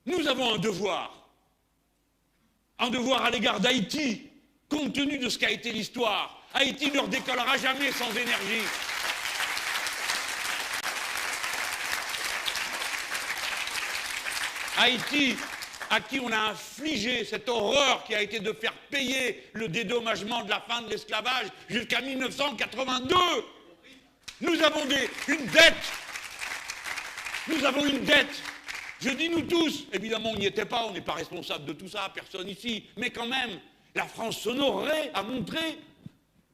Nous avons un devoir à l'égard d'Haïti, compte tenu de ce qu'a été l'histoire. Haïti ne redécollera jamais sans énergie. Haïti, à qui on a infligé cette horreur qui a été de faire payer le dédommagement de la fin de l'esclavage jusqu'à 1982. Nous avons une dette. Nous avons une dette. Je dis nous tous, évidemment on n'y était pas, on n'est pas responsable de tout ça, personne ici, mais quand même, la France s'honorerait à montrer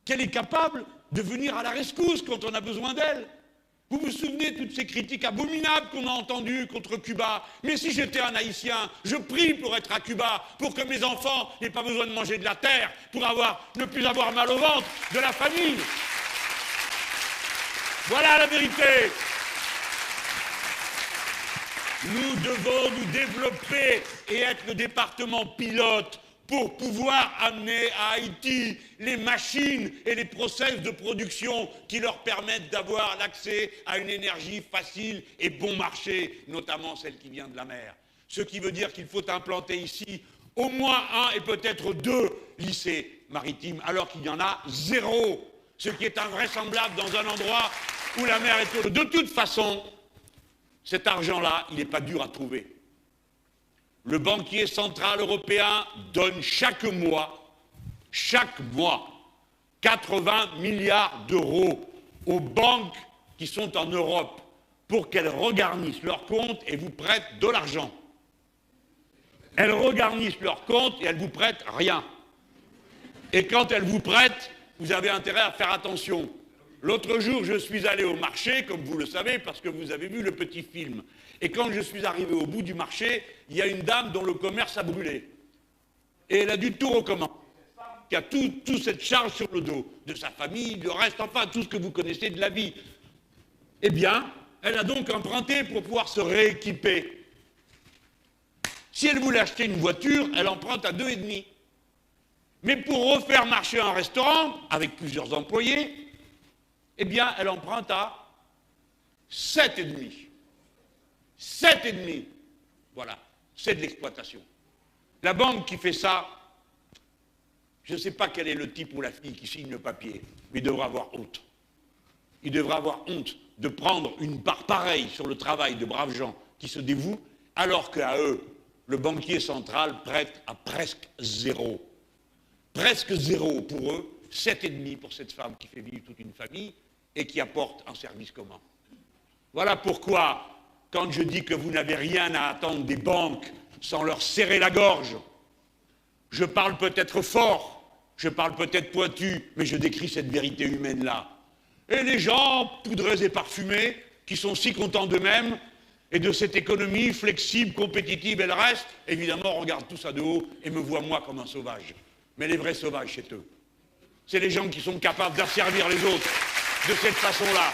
qu'elle est capable de venir à la rescousse quand on a besoin d'elle. Vous vous souvenez de toutes ces critiques abominables qu'on a entendues contre Cuba? Mais si j'étais un Haïtien, je prie pour être à Cuba, pour que mes enfants n'aient pas besoin de manger de la terre, pour ne plus avoir mal au ventre, de la famine. Voilà la vérité. Nous devons nous développer et être le département pilote pour pouvoir amener à Haïti les machines et les process de production qui leur permettent d'avoir l'accès à une énergie facile et bon marché, notamment celle qui vient de la mer. Ce qui veut dire qu'il faut implanter ici au moins 1 et peut-être 2 lycées maritimes, alors qu'il y en a 0, ce qui est invraisemblable dans un endroit où la mer est... De toute façon, cet argent-là, il n'est pas dur à trouver. Le banquier central européen donne chaque mois, 80 milliards d'euros aux banques qui sont en Europe pour qu'elles regarnissent leurs comptes et vous prêtent de l'argent. Elles regarnissent leurs comptes et elles vous prêtent rien. Et quand elles vous prêtent, vous avez intérêt à faire attention. L'autre jour, je suis allé au marché, comme vous le savez, parce que vous avez vu le petit film. Et quand je suis arrivé au bout du marché, il y a une dame dont le commerce a brûlé. Et elle a dû tout recommencer. Qui a toute cette charge sur le dos, de sa famille, le reste, enfin, tout ce que vous connaissez de la vie. Eh bien, elle a donc emprunté pour pouvoir se rééquiper. Si elle voulait acheter une voiture, elle emprunte à 2,5. Mais pour refaire marcher un restaurant, avec plusieurs employés, eh bien, elle emprunte à 7,5. 7,5. Voilà, c'est de l'exploitation. La banque qui fait ça, je ne sais pas quel est le type ou la fille qui signe le papier, mais il devrait avoir honte. Il devrait avoir honte de prendre une part pareille sur le travail de braves gens qui se dévouent, alors qu'à eux, le banquier central prête à presque 0. Presque 0 pour eux, 7,5 pour cette femme qui fait vivre toute une famille et qui apporte un service commun. Voilà pourquoi, quand je dis que vous n'avez rien à attendre des banques sans leur serrer la gorge, je parle peut-être fort, je parle peut-être pointu, mais je décris cette vérité humaine-là. Et les gens, poudreux et parfumés, qui sont si contents d'eux-mêmes et de cette économie flexible, compétitive et le reste, évidemment, regardent tout ça de haut et me voient moi comme un sauvage. Mais les vrais sauvages, c'est eux. C'est les gens qui sont capables d'asservir les autres de cette façon-là.